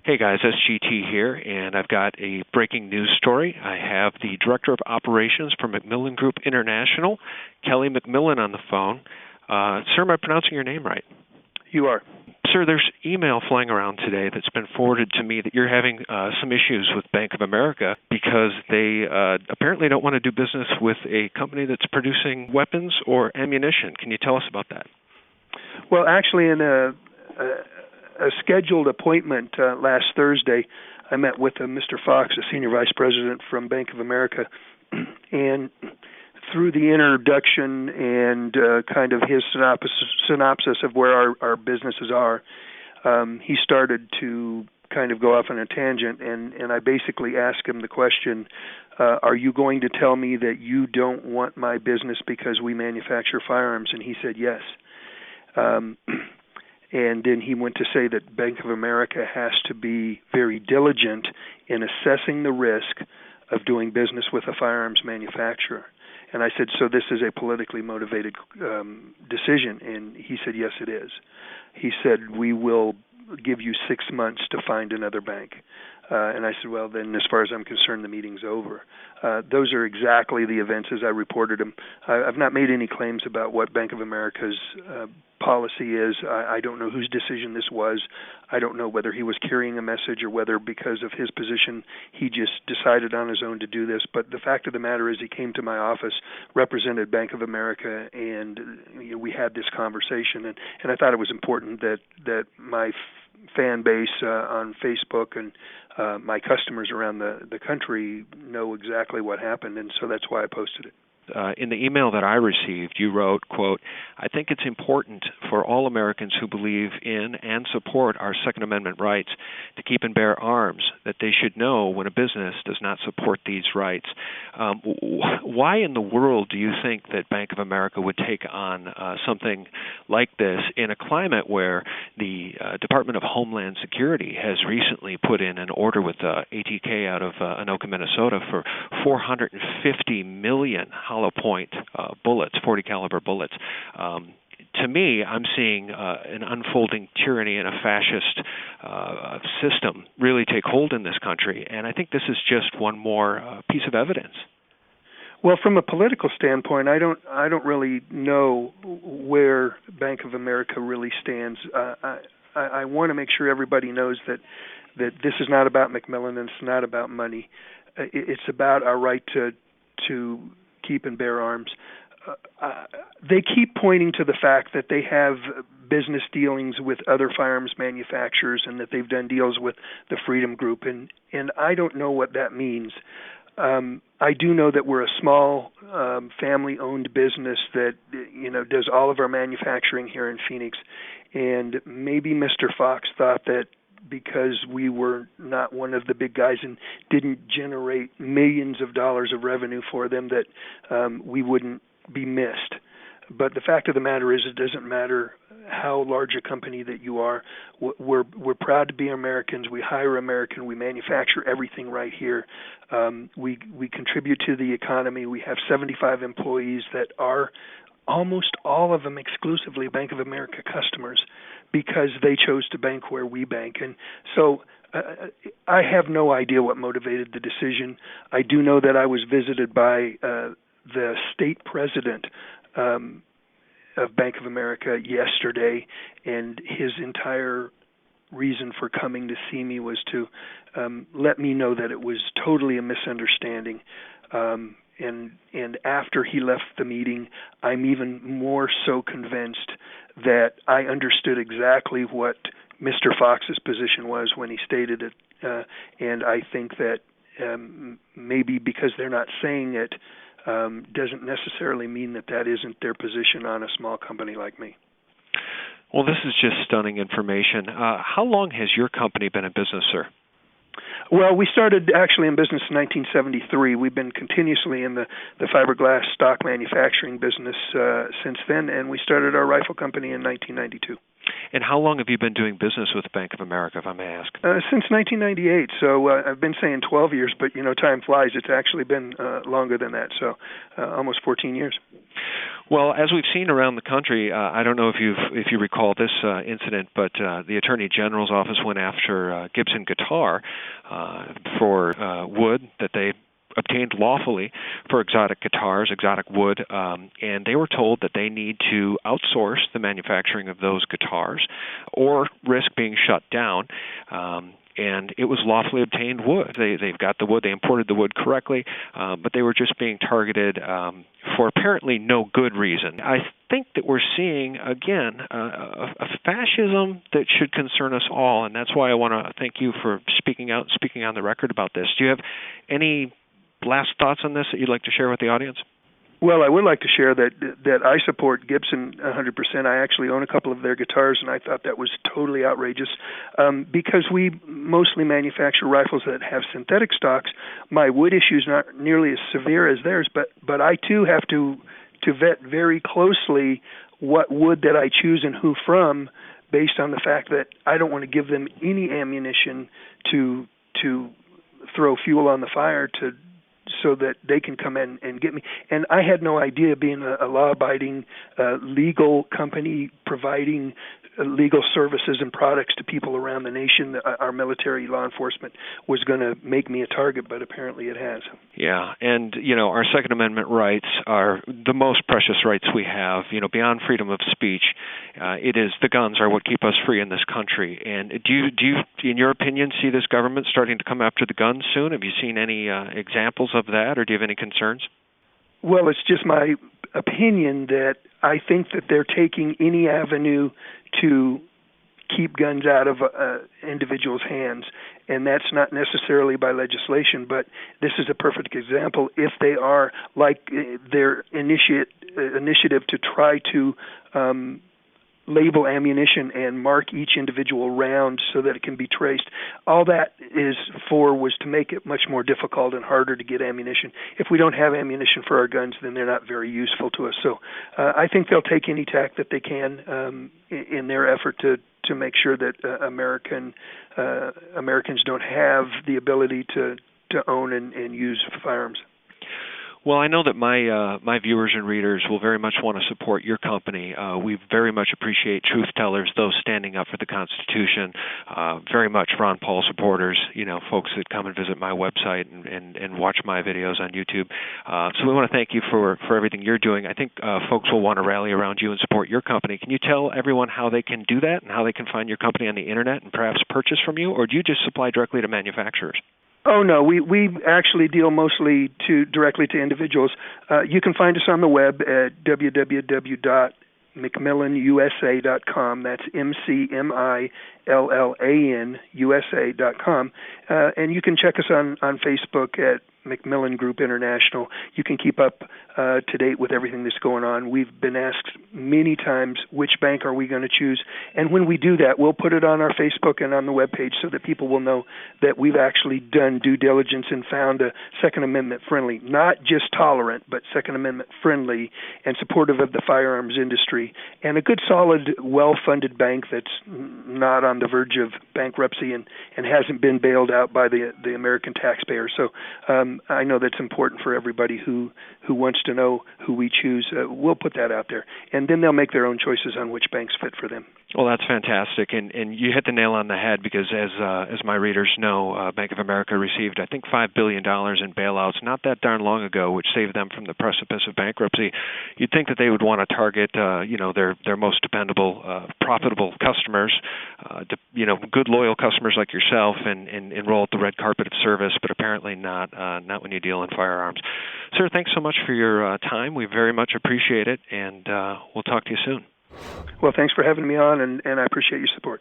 Hey guys, SGT here, and I've got a breaking news story. I have the Director of Operations for McMillan Group International, Kelly McMillan, on the phone. Sir, am I pronouncing your name right? You are. Sir, there's email flying around today that's been forwarded to me that you're having some issues with Bank of America because they apparently don't want to do business with a company that's producing weapons or ammunition. Can you tell us about that? Well, actually, in a scheduled appointment last Thursday, I met with Mr. Fox, a senior vice president from Bank of America, and through the introduction and kind of his synopsis of where our businesses are, he started to kind of go off on a tangent, and I basically asked him the question, are you going to tell me that you don't want my business because we manufacture firearms? And he said yes. And then he went to say that Bank of America has to be very diligent in assessing the risk of doing business with a firearms manufacturer. And I said, so this is a politically motivated decision? And he said, yes, it is. He said, we will give you 6 months to find another bank. And I said, well, then as far as I'm concerned, the meeting's over. Those are exactly the events as I reported them. I've not made any claims about what Bank of America's policy is. I don't know whose decision this was. I don't know whether he was carrying a message or whether because of his position he just decided on his own to do this. But the fact of the matter is he came to my office, represented Bank of America, and we had this conversation. And I thought it was important that my fan base on Facebook and my customers around the country know exactly what happened, and so that's why I posted it. In the email that I received, you wrote, quote, I think it's important for all Americans who believe in and support our Second Amendment rights to keep and bear arms, that they should know when a business does not support these rights. Why in the world do you think that Bank of America would take on something like this in a climate where the Department of Homeland Security has recently put in an order with ATK out of Anoka, Minnesota for 450 million hollow point bullets, 40 caliber bullets. To me, I'm seeing an unfolding tyranny and a fascist system really take hold in this country, and I think this is just one more piece of evidence. Well, from a political standpoint, I don't really know where Bank of America really stands. I want to make sure everybody knows that this is not about McMillan and it's not about money. It's about our right to keep and bear arms. They keep pointing to the fact that they have business dealings with other firearms manufacturers and that they've done deals with the Freedom Group, and I don't know what that means. I do know that we're a small family-owned business that does all of our manufacturing here in Phoenix, and maybe Mr. Fox thought that because we were not one of the big guys and didn't generate millions of dollars of revenue for them that we wouldn't be missed. But the fact of the matter is it doesn't matter how large a company that you are. We're proud to be Americans. We hire American. We manufacture everything right here. We contribute to the economy. We have 75 employees that are almost all of them exclusively Bank of America customers because they chose to bank where we bank. And so I have no idea what motivated the decision. I do know that I was visited by the state president of Bank of America yesterday, and his entire reason for coming to see me was to let me know that it was totally a misunderstanding. And after he left the meeting, I'm even more so convinced that I understood exactly what Mr. Fox's position was when he stated it, and I think that maybe because they're not saying it doesn't necessarily mean that isn't their position on a small company like me. Well, this is just stunning information. How long has your company been in business, sir? Well, we started actually in business in 1973. We've been continuously in the fiberglass stock manufacturing business since then, and we started our rifle company in 1992. And how long have you been doing business with Bank of America, if I may ask? Since 1998. So I've been saying 12 years, but time flies. It's actually been longer than that. So almost 14 years. Well, as we've seen around the country, I don't know if you recall this incident, but the Attorney General's office went after Gibson Guitar for wood that they obtained lawfully for exotic guitars, exotic wood, and they were told that they need to outsource the manufacturing of those guitars or risk being shut down. And it was lawfully obtained wood. They've got the wood. They imported the wood correctly, but they were just being targeted for apparently no good reason. I think that we're seeing, again, a fascism that should concern us all, and that's why I want to thank you for speaking out, speaking on the record about this. Do you have any last thoughts on this that you'd like to share with the audience? Well, I would like to share that I support Gibson 100%. I actually own a couple of their guitars, and I thought that was totally outrageous because we mostly manufacture rifles that have synthetic stocks. My wood issue is not nearly as severe as theirs, but I too have to vet very closely what wood that I choose and who from, based on the fact that I don't want to give them any ammunition to throw fuel on the fire so that they can come in and get me. And I had no idea, being a law-abiding legal company providing legal services and products to people around the nation, our military law enforcement was going to make me a target, but apparently it has. Yeah, and, our Second Amendment rights are the most precious rights we have. Beyond freedom of speech, the guns are what keep us free in this country. And do you, in your opinion, see this government starting to come after the guns soon? Have you seen any examples of that, or do you have any concerns? Well, it's just my opinion that I think that they're taking any avenue to keep guns out of individuals' hands, and that's not necessarily by legislation, but this is a perfect example. If they are like their initiative to try to label ammunition and mark each individual round so that it can be traced, all that was to make it much more difficult and harder to get ammunition. If we don't have ammunition for our guns, then they're not very useful to us. So I think they'll take any tack that they can in their effort to make sure that Americans don't have the ability to own and use firearms. Well, I know that my viewers and readers will very much want to support your company. We very much appreciate truth tellers, those standing up for the Constitution, very much Ron Paul supporters, folks that come and visit my website and watch my videos on YouTube. So we want to thank you for everything you're doing. I think folks will want to rally around you and support your company. Can you tell everyone how they can do that and how they can find your company on the Internet and perhaps purchase from you, or do you just supply directly to manufacturers? Oh, no, we actually deal mostly directly to individuals. You can find us on the web at www.McMillanUSA.com. That's McMillan USA.com. And you can check us on Facebook at McMillan Group International. You can keep up to date with everything that's going on. We've been asked many times, which bank are we going to choose? And when we do that, we'll put it on our Facebook and on the webpage so that people will know that we've actually done due diligence and found a Second Amendment friendly, not just tolerant, but Second Amendment friendly and supportive of the firearms industry, and a good, solid, well-funded bank that's not on the verge of bankruptcy and hasn't been bailed out by the American taxpayer. So I know that's important for everybody who wants to know who we choose. We'll put that out there, and then they'll make their own choices on which banks fit for them. Well, that's fantastic, and you hit the nail on the head because as my readers know, Bank of America received, I think, $5 billion in bailouts not that darn long ago, which saved them from the precipice of bankruptcy. You'd think that they would want to target, their most dependable, profitable customers, good, loyal customers like yourself, and enroll at the red carpet of service, but apparently not when you deal in firearms. Sir, thanks so much for your time. We very much appreciate it, and we'll talk to you soon. Well, thanks for having me on, and I appreciate your support.